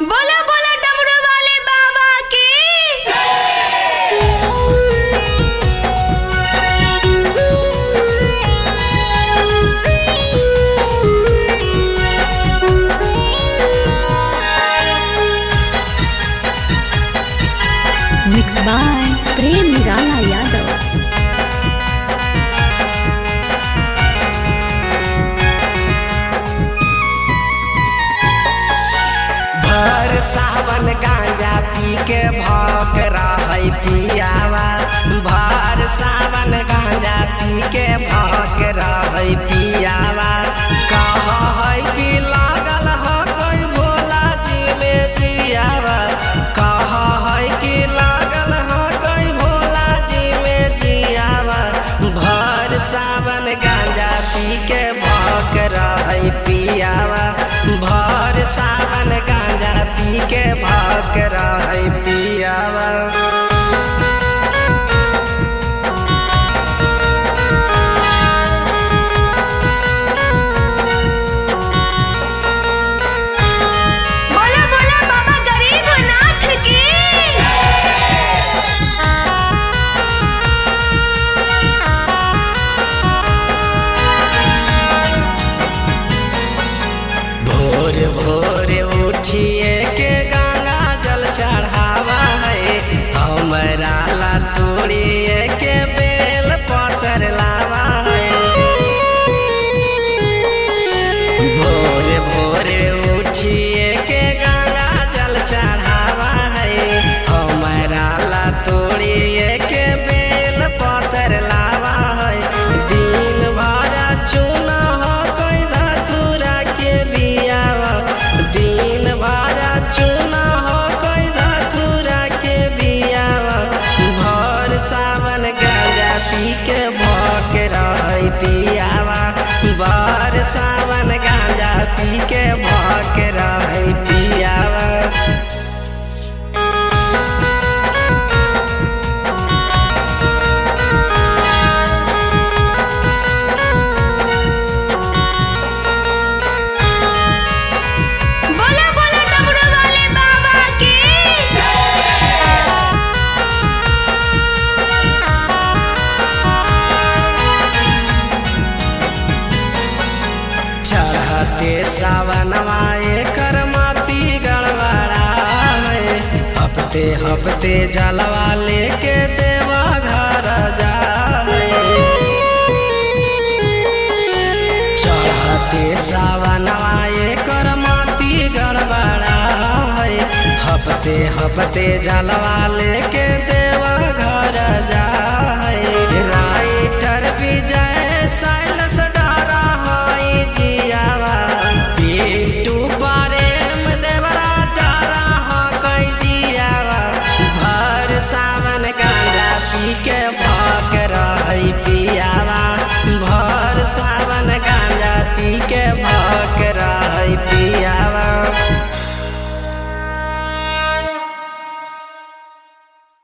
बोला बोला डमरू वाले बाबा की। मिक्स बाय प्रेम निराला यादव। भर सावन गांजा पी के भौक रहै पियावा। भर सावन गांजा पी के भौक रहै पियावा। कहै कि लागल ह कोई भोला जी में जियावा। कहै कि लागल ह कोई भोला जी में जियावा। भर सावन गांजा पी के भौक रहै पियावा। भर सावन गांजा पी के भौक रहै पियावा। बोला बोला बाबा गरीबनाथ की। भोर भोर उठिए के गंगा जल चढ़ावा है। हमरा ला तोड़िए के बेल पतर लावा है। भोर भोर उठिए के गंगा जल चढ़ावा है। हमरा ला तोड़िए के बेल पतर लावा है। दिन भर चूना हो कोई धतूरा के बियावा। दिन भर चूना हो कोई धतूरा के बियावा। भर सावन गांजा पी के भौक रहै पियावा। भर सावन गांजा पी के भौक रहै पियावा। बोला बोला डमरू वाले बाबा की। चढ़ते सावनवा एकर माटी गड़बड़ा है। हफ्ते हफ्ते जलवा लेके देवा घर जाए। चढ़ते सावनवा एकर माटी गड़बड़ा है। हफ्ते हफ्ते जलवा लेके